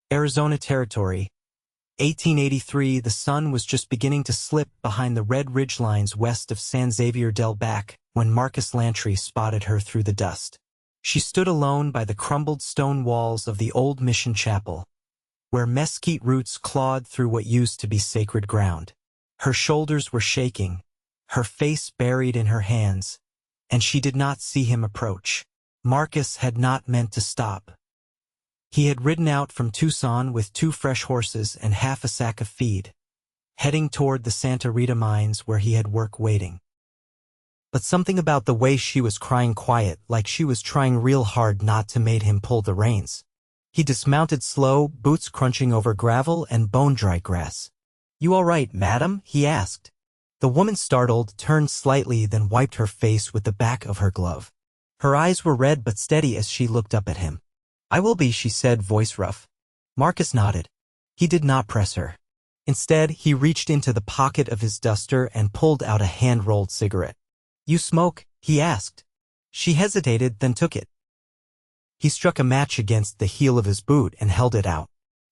Arizona Territory. 1883. The sun was just beginning to slip behind the red ridgelines west of San Xavier del Bac when Marcus Lantry spotted her through the dust. She stood alone by the crumbled stone walls of the old mission chapel, where mesquite roots clawed through what used to be sacred ground. Her shoulders were shaking, her face buried in her hands, and she did not see him approach. Marcus had not meant to stop. He had ridden out from Tucson with 2 fresh horses and half a sack of feed, heading toward the Santa Rita mines where he had work waiting. But something about the way she was crying quiet, like she was trying real hard not to, made him pull the reins. He dismounted slow, boots crunching over gravel and bone-dry grass. "You all right, madam?" he asked. The woman, startled, turned slightly, then wiped her face with the back of her glove. Her eyes were red but steady as she looked up at him. "I will be," she said, voice rough. Marcus nodded. He did not press her. Instead, he reached into the pocket of his duster and pulled out a hand-rolled cigarette. "You smoke?" he asked. She hesitated, then took it. He struck a match against the heel of his boot and held it out.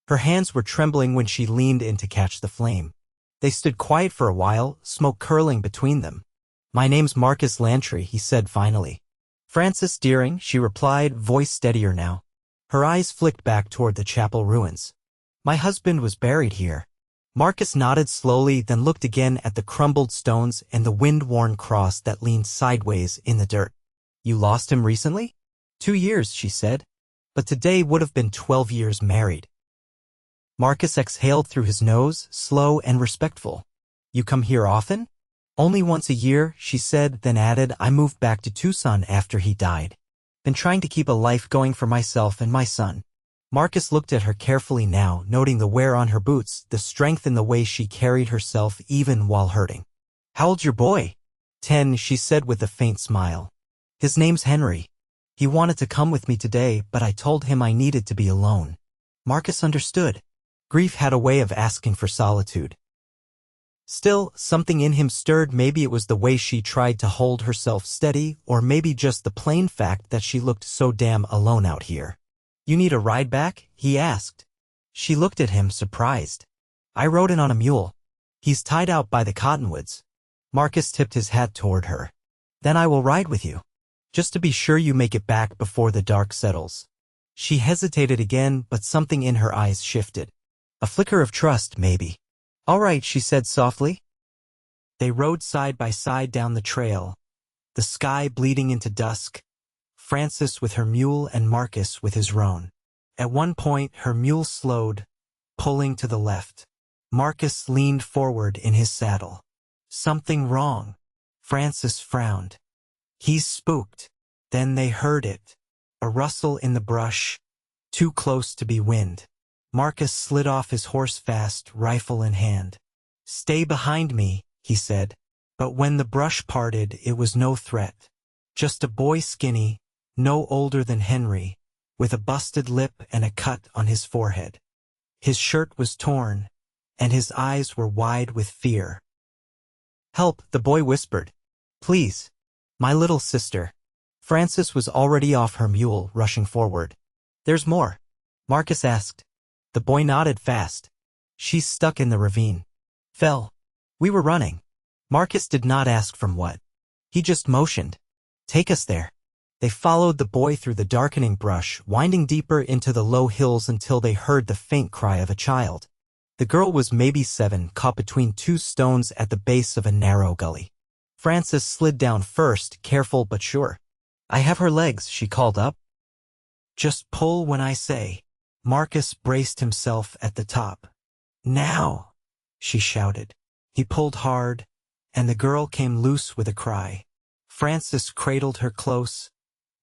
Her hands were trembling when she leaned in to catch the flame. They stood quiet for a while, smoke curling between them. "My name's Marcus Lantry," he said finally. "Frances Deering," she replied, voice steadier now. Her eyes flicked back toward the chapel ruins. "My husband was buried here." Marcus nodded slowly, then looked again at the crumbled stones and the wind-worn cross that leaned sideways in the dirt. "You lost him recently?" 2 years, she said. But today would have been 12 years married. Marcus exhaled through his nose, slow and respectful. "You come here often?" "Only once a year," she said, then added, "I moved back to Tucson after he died. Been trying to keep a life going for myself and my son." Marcus looked at her carefully now, noting the wear on her boots, the strength in the way she carried herself even while hurting. "How old's your boy?" 10, she said with a faint smile. "His name's Henry. He wanted to come with me today, but I told him I needed to be alone." Marcus understood. Grief had a way of asking for solitude. Still, something in him stirred. Maybe it was the way she tried to hold herself steady, or maybe just the plain fact that she looked so damn alone out here. "You need a ride back?" he asked. She looked at him, surprised. "I rode in on a mule. He's tied out by the cottonwoods." Marcus tipped his hat toward her. "Then I will ride with you, just to be sure you make it back before the dark settles." She hesitated again, but something in her eyes shifted. A flicker of trust, maybe. "All right," she said softly. They rode side by side down the trail, the sky bleeding into dusk, Frances with her mule and Marcus with his roan. At one point, her mule slowed, pulling to the left. Marcus leaned forward in his saddle. "Something wrong?" Frances frowned. "He's spooked." Then they heard it. A rustle in the brush, too close to be wind. Marcus slid off his horse fast, rifle in hand. "Stay behind me," he said. But when the brush parted, it was no threat. Just a boy, skinny, no older than Henry, with a busted lip and a cut on his forehead. His shirt was torn, and his eyes were wide with fear. "Help," the boy whispered. "Please. My little sister." Frances was already off her mule, rushing forward. "There's more?" Marcus asked. The boy nodded fast. "She's stuck in the ravine. Fell. We were running." Marcus did not ask from what. He just motioned. "Take us there." They followed the boy through the darkening brush, winding deeper into the low hills until they heard the faint cry of a child. The girl was maybe 7, caught between 2 stones at the base of a narrow gully. Frances slid down first, careful but sure. "I have her legs," she called up. "Just pull when I say." Marcus braced himself at the top. "Now!" she shouted. He pulled hard, and the girl came loose with a cry. Frances cradled her close,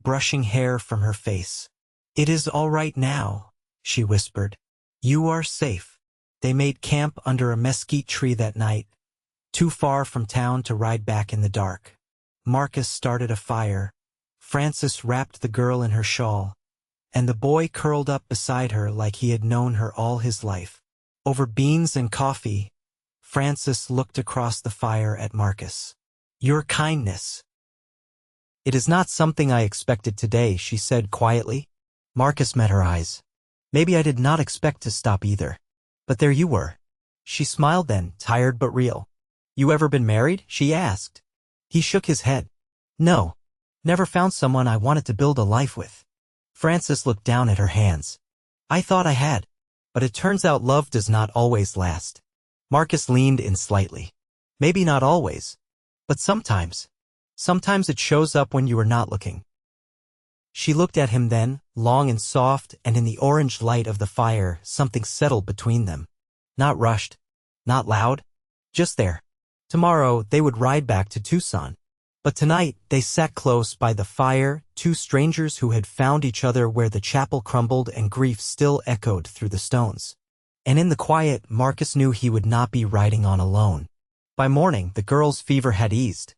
brushing hair from her face. "It is all right now," she whispered. "You are safe." They made camp under a mesquite tree that night, too far from town to ride back in the dark. Marcus started a fire. Frances wrapped the girl in her shawl, and the boy curled up beside her like he had known her all his life. Over beans and coffee, Frances looked across the fire at Marcus. "Your kindness." "It is not something I expected today," she said quietly. Marcus met her eyes. Maybe I did not expect to stop either. But there you were. She smiled then, tired but real. You ever been married? She asked. He shook his head. No. Never found someone I wanted to build a life with. Frances looked down at her hands. I thought I had. But it turns out love does not always last. Marcus leaned in slightly. Maybe not always. But sometimes. Sometimes it shows up when you are not looking. She looked at him then, long and soft, and in the orange light of the fire, something settled between them. Not rushed. Not loud. Just there. Tomorrow, they would ride back to Tucson. But tonight, they sat close by the fire, two strangers who had found each other where the chapel crumbled and grief still echoed through the stones. And in the quiet, Marcus knew he would not be riding on alone. By morning, the girl's fever had eased.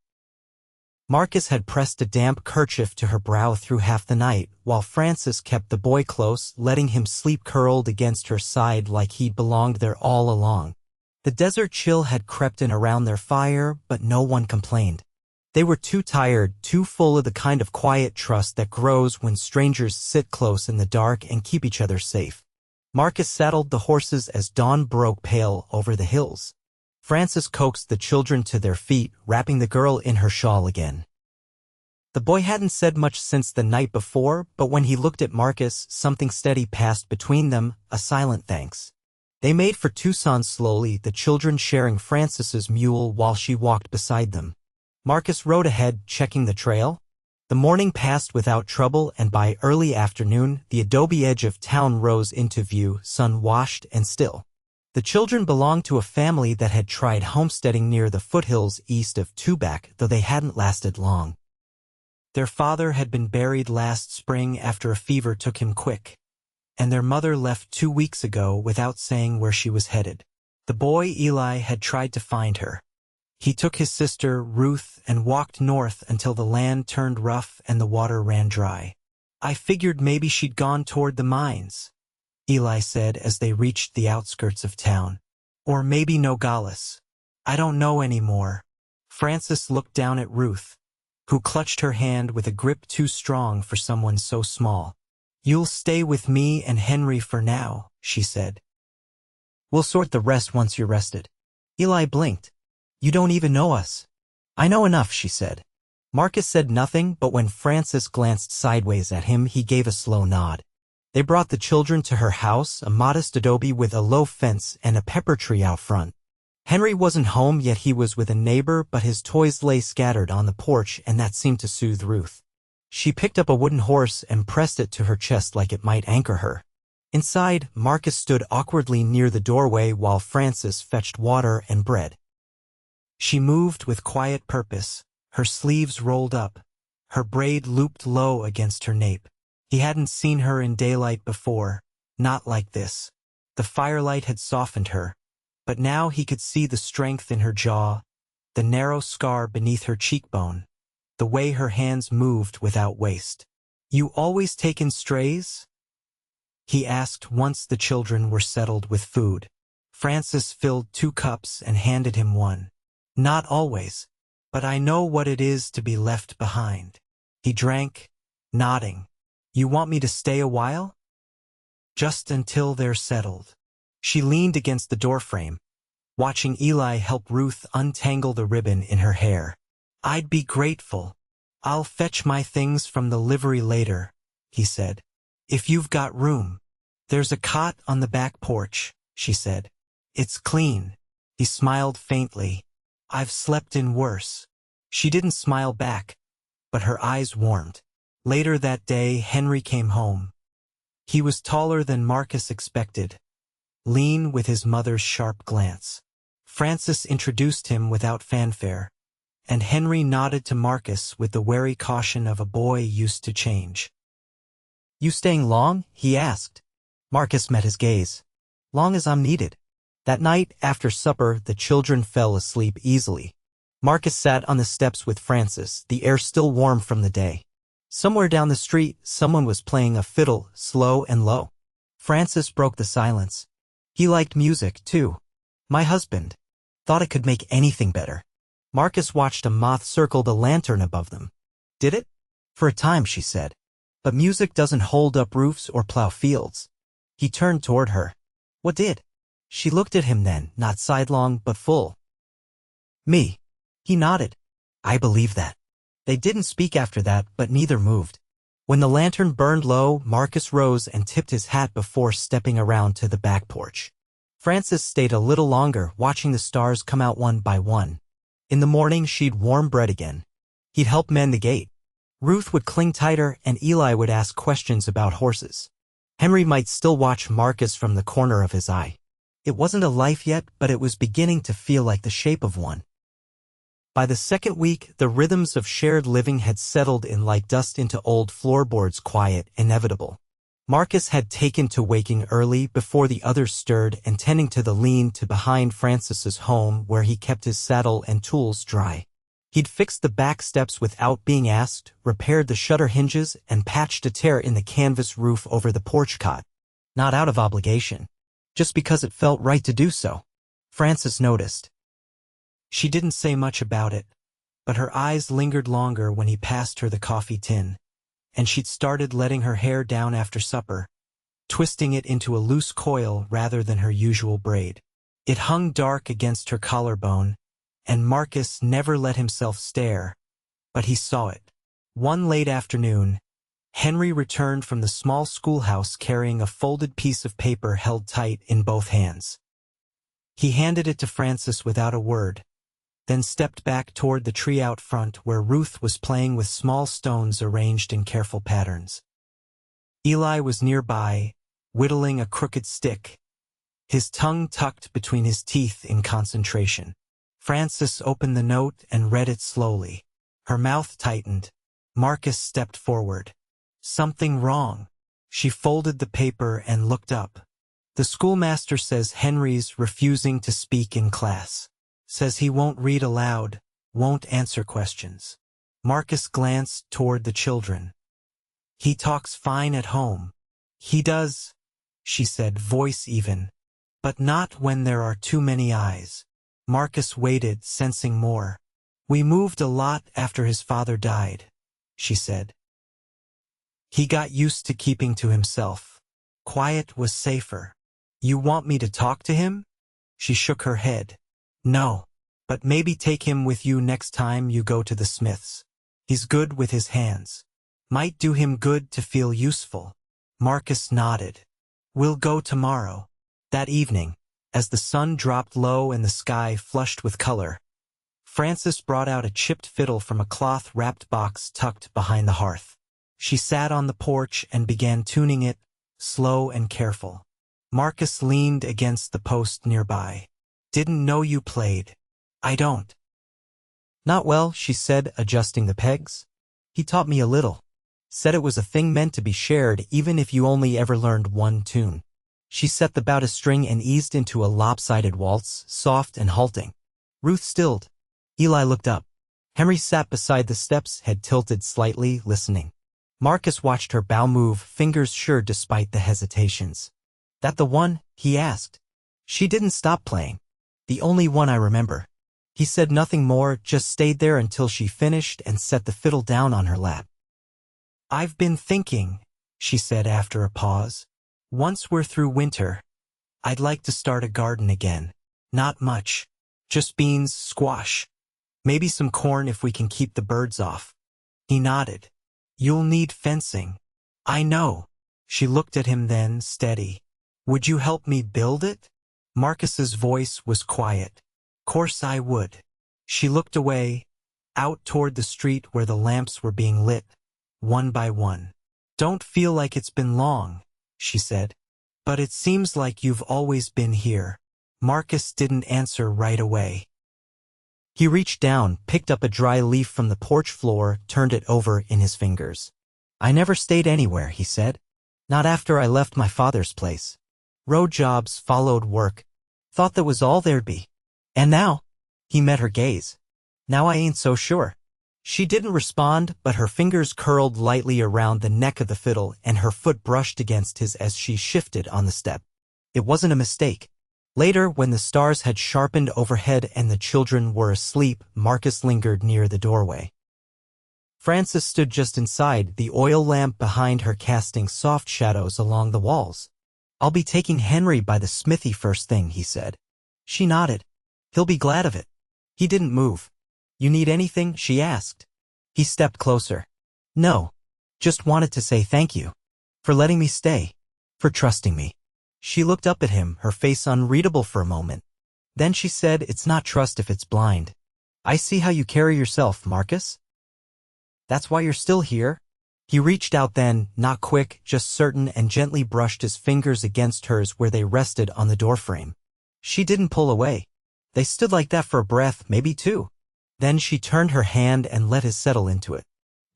Marcus had pressed a damp kerchief to her brow through half the night, while Frances kept the boy close, letting him sleep curled against her side like he'd belonged there all along. The desert chill had crept in around their fire, but no one complained. They were too tired, too full of the kind of quiet trust that grows when strangers sit close in the dark and keep each other safe. Marcus saddled the horses as dawn broke pale over the hills. Frances coaxed the children to their feet, wrapping the girl in her shawl again. The boy hadn't said much since the night before, but when he looked at Marcus, something steady passed between them, a silent thanks. They made for Tucson slowly, the children sharing Frances's mule while she walked beside them. Marcus rode ahead, checking the trail. The morning passed without trouble, and by early afternoon, the adobe edge of town rose into view, sun-washed and still. The children belonged to a family that had tried homesteading near the foothills east of Tubac, though they hadn't lasted long. Their father had been buried last spring after a fever took him quick, and their mother left 2 weeks ago without saying where she was headed. The boy, Eli, had tried to find her. He took his sister, Ruth, and walked north until the land turned rough and the water ran dry. I figured maybe she'd gone toward the mines, Eli said as they reached the outskirts of town. Or maybe Nogales. I don't know anymore. Frances looked down at Ruth, who clutched her hand with a grip too strong for someone so small. You'll stay with me and Henry for now, she said. We'll sort the rest once you're rested. Eli blinked. You don't even know us. I know enough, she said. Marcus said nothing, but when Frances glanced sideways at him, he gave a slow nod. They brought the children to her house, a modest adobe with a low fence and a pepper tree out front. Henry wasn't home, yet he was with a neighbor, but his toys lay scattered on the porch, and that seemed to soothe Ruth. She picked up a wooden horse and pressed it to her chest like it might anchor her. Inside, Marcus stood awkwardly near the doorway while Frances fetched water and bread. She moved with quiet purpose, her sleeves rolled up, her braid looped low against her nape. He hadn't seen her in daylight before, not like this. The firelight had softened her, but now he could see the strength in her jaw, the narrow scar beneath her cheekbone, the way her hands moved without waste. You always take in strays? He asked once the children were settled with food. Frances filled 2 cups and handed him one. Not always, but I know what it is to be left behind. He drank, nodding. You want me to stay a while? Just until they're settled. She leaned against the doorframe, watching Eli help Ruth untangle the ribbon in her hair. I'd be grateful. I'll fetch my things from the livery later, he said. If you've got room. There's a cot on the back porch, she said. It's clean. He smiled faintly. I've slept in worse. She didn't smile back, but her eyes warmed. Later that day, Henry came home. He was taller than Marcus expected, lean with his mother's sharp glance. Frances introduced him without fanfare, and Henry nodded to Marcus with the wary caution of a boy used to change. You staying long? He asked. Marcus met his gaze. Long as I'm needed. That night, after supper, the children fell asleep easily. Marcus sat on the steps with Frances, the air still warm from the day. Somewhere down the street, someone was playing a fiddle, slow and low. Frances broke the silence. He liked music, too. My husband. Thought it could make anything better. Marcus watched a moth circle the lantern above them. Did it? For a time, she said. But music doesn't hold up roofs or plow fields. He turned toward her. What did? She looked at him then, not sidelong but full. Me. He nodded. I believe that. They didn't speak after that, but neither moved. When the lantern burned low, Marcus rose and tipped his hat before stepping around to the back porch. Frances stayed a little longer, watching the stars come out one by one. In the morning, she'd warm bread again. He'd help mend the gate. Ruth would cling tighter, and Eli would ask questions about horses. Henry might still watch Marcus from the corner of his eye. It wasn't a life yet, but it was beginning to feel like the shape of one. By the second week, the rhythms of shared living had settled in like dust into old floorboards, quiet, inevitable. Marcus had taken to waking early before the others stirred and tending to the lean to behind Frances's home where he kept his saddle and tools dry. He'd fixed the back steps without being asked, repaired the shutter hinges, and patched a tear in the canvas roof over the porch cot. Not out of obligation. Just because it felt right to do so. Frances noticed. She didn't say much about it, but her eyes lingered longer when he passed her the coffee tin, and she'd started letting her hair down after supper, twisting it into a loose coil rather than her usual braid. It hung dark against her collarbone, and Marcus never let himself stare, but he saw it. One late afternoon, Henry returned from the small schoolhouse carrying a folded piece of paper held tight in both hands. He handed it to Frances without a word, then stepped back toward the tree out front where Ruth was playing with small stones arranged in careful patterns. Eli was nearby, whittling a crooked stick, his tongue tucked between his teeth in concentration. Frances opened the note and read it slowly. Her mouth tightened. Marcus stepped forward. Something wrong. She folded the paper and looked up. The schoolmaster says Henry's refusing to speak in class. Says he won't read aloud, won't answer questions. Marcus glanced toward the children. He talks fine at home. He does, she said, voice even. But not when there are too many eyes. Marcus waited, sensing more. We moved a lot after his father died, she said. He got used to keeping to himself. Quiet was safer. You want me to talk to him? She shook her head. No, but maybe take him with you next time you go to the Smiths. He's good with his hands. Might do him good to feel useful. Marcus nodded. We'll go tomorrow. That evening, as the sun dropped low and the sky flushed with color, Frances brought out a chipped fiddle from a cloth-wrapped box tucked behind the hearth. She sat on the porch and began tuning it, slow and careful. Marcus leaned against the post nearby. Didn't know you played. I don't. Not well, she said, adjusting the pegs. He taught me a little. Said it was a thing meant to be shared even if you only ever learned one tune. She set the bow to string and eased into a lopsided waltz, soft and halting. Ruth stilled. Eli looked up. Henry sat beside the steps, head tilted slightly, listening. Marcus watched her bow move, fingers sure despite the hesitations. That the one? He asked. She didn't stop playing. The only one I remember. He said nothing more, just stayed there until she finished and set the fiddle down on her lap. I've been thinking, she said after a pause. Once we're through winter, I'd like to start a garden again. Not much. Just beans, squash. Maybe some corn if we can keep the birds off. He nodded. You'll need fencing. I know. She looked at him then, steady. Would you help me build it? Marcus's voice was quiet. Course I would. She looked away, out toward the street where the lamps were being lit, one by one. Don't feel like it's been long, she said. But it seems like you've always been here. Marcus didn't answer right away. He reached down, picked up a dry leaf from the porch floor, turned it over in his fingers. I never stayed anywhere, he said. Not after I left my father's place. Road jobs followed work. Thought that was all there'd be. And now? He met her gaze. Now I ain't so sure. She didn't respond, but her fingers curled lightly around the neck of the fiddle and her foot brushed against his as she shifted on the step. It wasn't a mistake. Later, when the stars had sharpened overhead and the children were asleep, Marcus lingered near the doorway. Frances stood just inside, the oil lamp behind her casting soft shadows along the walls. I'll be taking Henry by the smithy first thing, he said. She nodded. He'll be glad of it. He didn't move. You need anything? She asked. He stepped closer. No. Just wanted to say thank you. For letting me stay. For trusting me. She looked up at him, her face unreadable for a moment. Then she said, it's not trust if it's blind. I see how you carry yourself, Marcus. That's why you're still here? He reached out then, not quick, just certain, and gently brushed his fingers against hers where they rested on the doorframe. She didn't pull away. They stood like that for a breath, maybe two. Then she turned her hand and let his settle into it.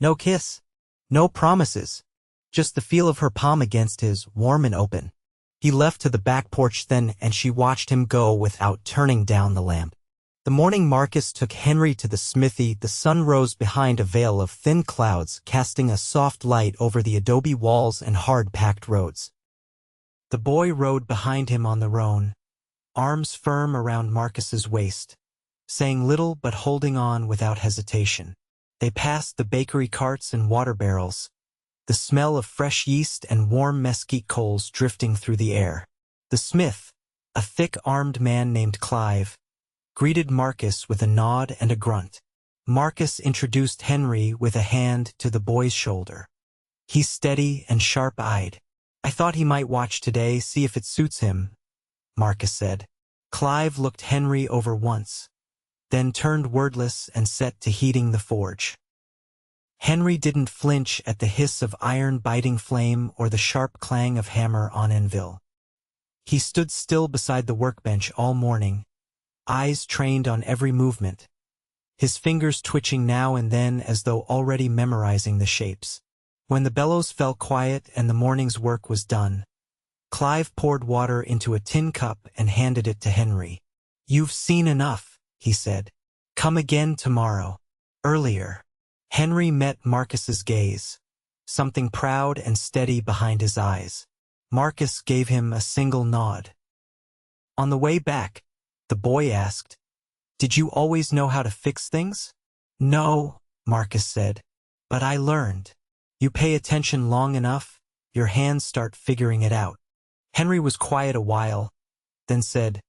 No kiss. No promises. Just the feel of her palm against his, warm and open. He left to the back porch then, and she watched him go without turning down the lamp. The morning Marcus took Henry to the smithy, the sun rose behind a veil of thin clouds, casting a soft light over the adobe walls and hard-packed roads. The boy rode behind him on the roan, arms firm around Marcus's waist, saying little but holding on without hesitation. They passed the bakery carts and water barrels, the smell of fresh yeast and warm mesquite coals drifting through the air. The smith, a thick-armed man named Clive, greeted Marcus with a nod and a grunt. Marcus introduced Henry with a hand to the boy's shoulder. He's steady and sharp-eyed. I thought he might watch today, see if it suits him, Marcus said. Clive looked Henry over once, then turned wordless and set to heating the forge. Henry didn't flinch at the hiss of iron biting flame or the sharp clang of hammer on anvil. He stood still beside the workbench all morning, eyes trained on every movement, his fingers twitching now and then as though already memorizing the shapes. When the bellows fell quiet and the morning's work was done, Clive poured water into a tin cup and handed it to Henry. You've seen enough, he said. Come again tomorrow. Earlier. Henry met Marcus's gaze, something proud and steady behind his eyes. Marcus gave him a single nod. On the way back, the boy asked, Did you always know how to fix things? No, Marcus said, but I learned. You pay attention long enough, your hands start figuring it out. Henry was quiet a while, then said,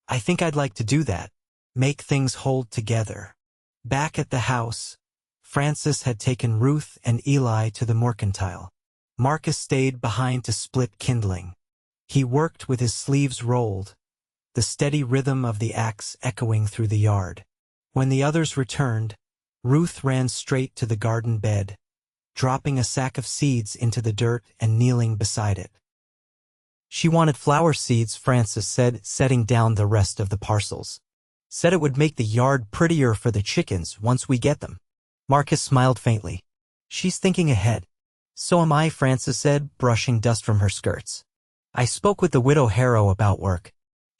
I think I'd like to do that. Make things hold together. Back at the house, Francis had taken Ruth and Eli to the mercantile. Marcus stayed behind to split kindling. He worked with his sleeves rolled, the steady rhythm of the axe echoing through the yard. When the others returned, Ruth ran straight to the garden bed, dropping a sack of seeds into the dirt and kneeling beside it. She wanted flower seeds, Francis said, setting down the rest of the parcels. Said it would make the yard prettier for the chickens once we get them. Marcus smiled faintly. She's thinking ahead. So am I, Francis said, brushing dust from her skirts. I spoke with the widow Harrow about work.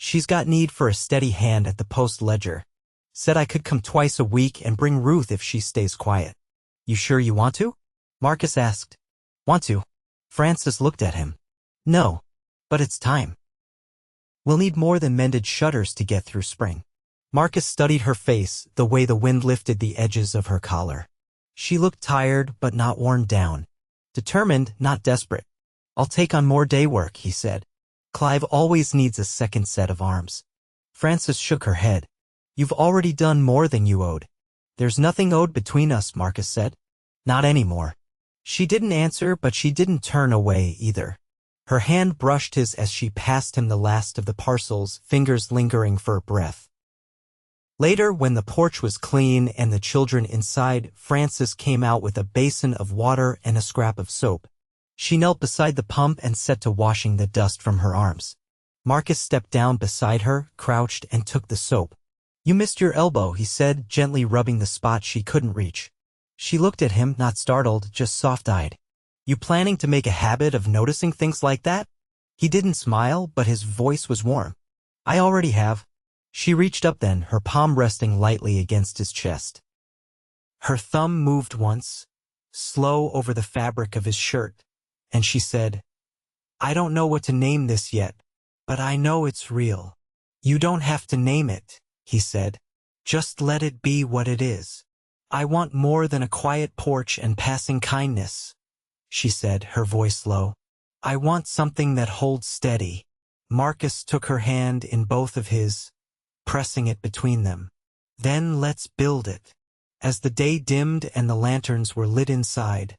She's got need for a steady hand at the post ledger. Said I could come twice a week and bring Ruth if she stays quiet. You sure you want to? Marcus asked. Want to? Francis looked at him. No, but it's time. We'll need more than mended shutters to get through spring. Marcus studied her face, the way the wind lifted the edges of her collar. She looked tired but not worn down. Determined, not desperate. I'll take on more day work, he said. Clive always needs a second set of arms. Francis shook her head. You've already done more than you owed. There's nothing owed between us, Marcus said. Not anymore. She didn't answer, but she didn't turn away either. Her hand brushed his as she passed him the last of the parcels, fingers lingering for a breath. Later, when the porch was clean and the children inside, Francis came out with a basin of water and a scrap of soap. She knelt beside the pump and set to washing the dust from her arms. Marcus stepped down beside her, crouched, and took the soap. You missed your elbow, he said, gently rubbing the spot she couldn't reach. She looked at him, not startled, just soft-eyed. You planning to make a habit of noticing things like that? He didn't smile, but his voice was warm. I already have. She reached up then, her palm resting lightly against his chest. Her thumb moved once, slow over the fabric of his shirt, and she said, I don't know what to name this yet, but I know it's real. You don't have to name it, he said. Just let it be what it is. I want more than a quiet porch and passing kindness, she said, her voice low. I want something that holds steady. Marcus took her hand in both of his, pressing it between them. Then let's build it. As the day dimmed and the lanterns were lit inside,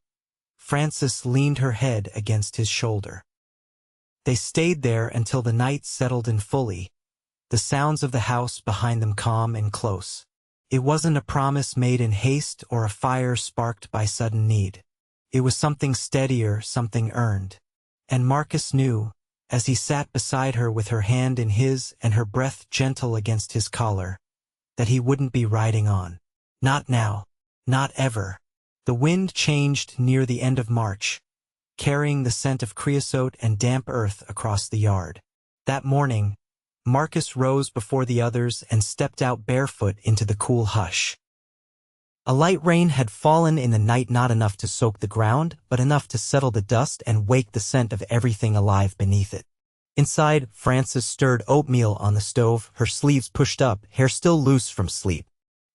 Frances leaned her head against his shoulder. They stayed there until the night settled in fully, the sounds of the house behind them calm and close. It wasn't a promise made in haste or a fire sparked by sudden need. It was something steadier, something earned. And Marcus knew, as he sat beside her with her hand in his and her breath gentle against his collar, that he wouldn't be riding on. Not now. Not ever. The wind changed near the end of March, carrying the scent of creosote and damp earth across the yard. That morning, Marcus rose before the others and stepped out barefoot into the cool hush. A light rain had fallen in the night, not enough to soak the ground, but enough to settle the dust and wake the scent of everything alive beneath it. Inside, Frances stirred oatmeal on the stove, her sleeves pushed up, hair still loose from sleep.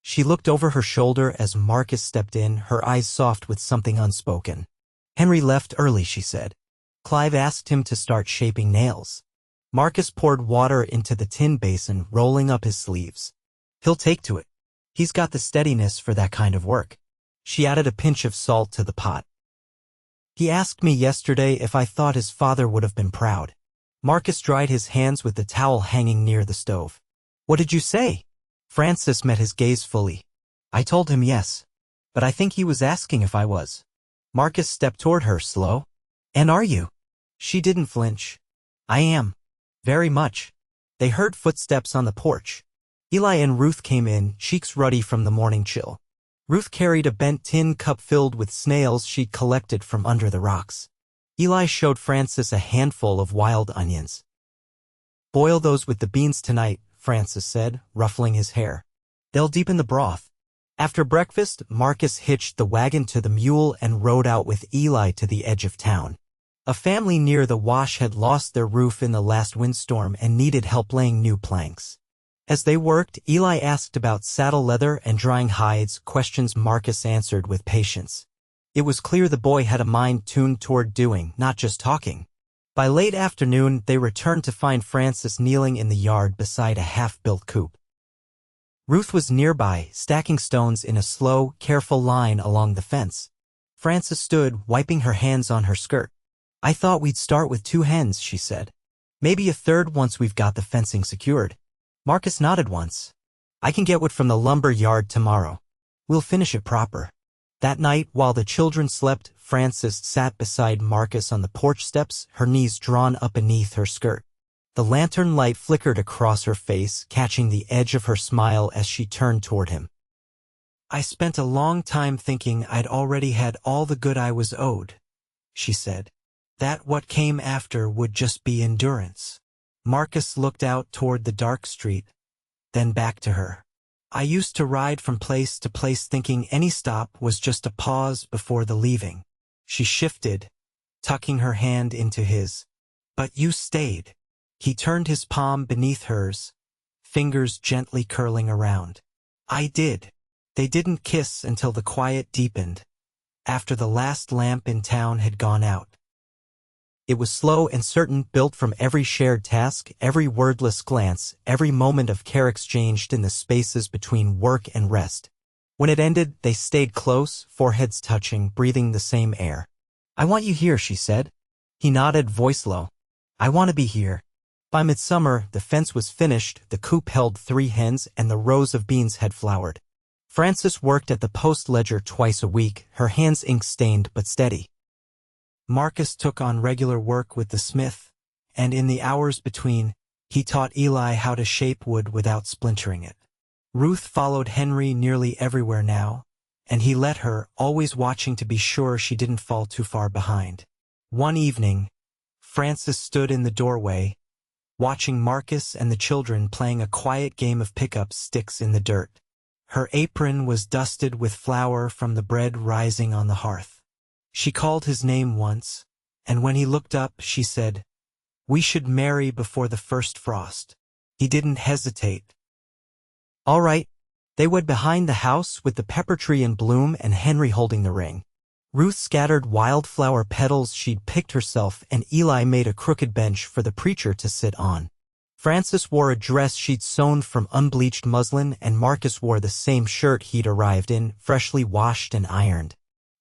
She looked over her shoulder as Marcus stepped in, her eyes soft with something unspoken. "Henry left early," she said. "Clive asked him to start shaping nails." Marcus poured water into the tin basin, rolling up his sleeves. "He'll take to it. He's got the steadiness for that kind of work." She added a pinch of salt to the pot. "He asked me yesterday if I thought his father would have been proud." Marcus dried his hands with the towel hanging near the stove. "What did you say?" Frances met his gaze fully. "I told him yes. But I think he was asking if I was." Marcus stepped toward her, slow. "And are you?" She didn't flinch. "I am. Very much." They heard footsteps on the porch. Eli and Ruth came in, cheeks ruddy from the morning chill. Ruth carried a bent tin cup filled with snails she'd collected from under the rocks. Eli showed Frances a handful of wild onions. "Boil those with the beans tonight," Frances said, ruffling his hair. "They'll deepen the broth." After breakfast, Marcus hitched the wagon to the mule and rode out with Eli to the edge of town. A family near the wash had lost their roof in the last windstorm and needed help laying new planks. As they worked, Eli asked about saddle leather and drying hides, questions Marcus answered with patience. It was clear the boy had a mind tuned toward doing, not just talking. By late afternoon, they returned to find Frances kneeling in the yard beside a half-built coop. Ruth was nearby, stacking stones in a slow, careful line along the fence. Frances stood, wiping her hands on her skirt. "I thought we'd start with 2 hens," she said. "Maybe a third once we've got the fencing secured." Marcus nodded once. "I can get wood from the lumber yard tomorrow. We'll finish it proper." That night, while the children slept, Frances sat beside Marcus on the porch steps, her knees drawn up beneath her skirt. The lantern light flickered across her face, catching the edge of her smile as she turned toward him. "I spent a long time thinking I'd already had all the good I was owed," she said. "That what came after would just be endurance." Marcus looked out toward the dark street, then back to her. "I used to ride from place to place thinking any stop was just a pause before the leaving." She shifted, tucking her hand into his. "But you stayed." He turned his palm beneath hers, fingers gently curling around. "I did." They didn't kiss until the quiet deepened, after the last lamp in town had gone out. It was slow and certain, built from every shared task, every wordless glance, every moment of care exchanged in the spaces between work and rest. When it ended, they stayed close, foreheads touching, breathing the same air. "I want you here," she said. He nodded, voice low. "I want to be here." By midsummer, the fence was finished, the coop held 3 hens, and the rows of beans had flowered. Frances worked at the post ledger twice a week, her hands ink-stained but steady. Marcus took on regular work with the smith, and in the hours between, he taught Eli how to shape wood without splintering it. Ruth followed Henry nearly everywhere now, and he let her, always watching to be sure she didn't fall too far behind. One evening, Frances stood in the doorway, watching Marcus and the children playing a quiet game of pick-up sticks in the dirt. Her apron was dusted with flour from the bread rising on the hearth. She called his name once, and when he looked up, she said, "We should marry before the first frost." He didn't hesitate. "All right." They wed behind the house with the pepper tree in bloom and Henry holding the ring. Ruth scattered wildflower petals she'd picked herself, and Eli made a crooked bench for the preacher to sit on. Frances wore a dress she'd sewn from unbleached muslin, and Marcus wore the same shirt he'd arrived in, freshly washed and ironed.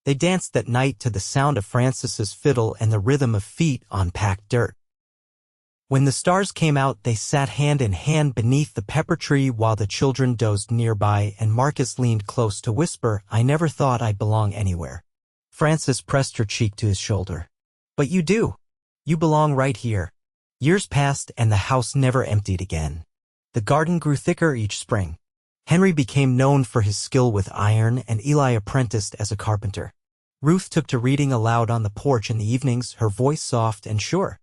They danced that night to the sound of Frances's fiddle and the rhythm of feet on packed dirt. When the stars came out, they sat hand in hand beneath the pepper tree while the children dozed nearby, and Marcus leaned close to whisper, "I never thought I'd belong anywhere." Frances pressed her cheek to his shoulder. "But you do. You belong right here." Years passed, and the house never emptied again. The garden grew thicker each spring. Henry became known for his skill with iron, and Eli apprenticed as a carpenter. Ruth took to reading aloud on the porch in the evenings, her voice soft and sure.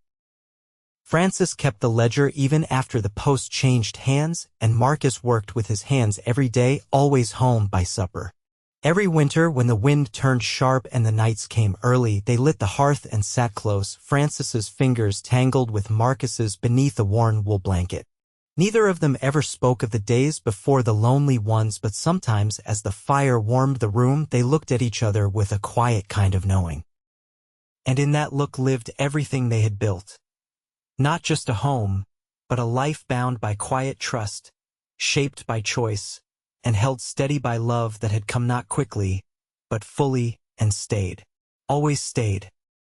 Frances kept the ledger even after the post changed hands, and Marcus worked with his hands every day, always home by supper. Every winter, when the wind turned sharp and the nights came early, they lit the hearth and sat close, Frances's fingers tangled with Marcus's beneath a worn wool blanket. Neither of them ever spoke of the days before, the lonely ones, but sometimes, as the fire warmed the room, they looked at each other with a quiet kind of knowing. And in that look lived everything they had built. Not just a home, but a life bound by quiet trust, shaped by choice, and held steady by love that had come not quickly, but fully, and stayed. Always stayed.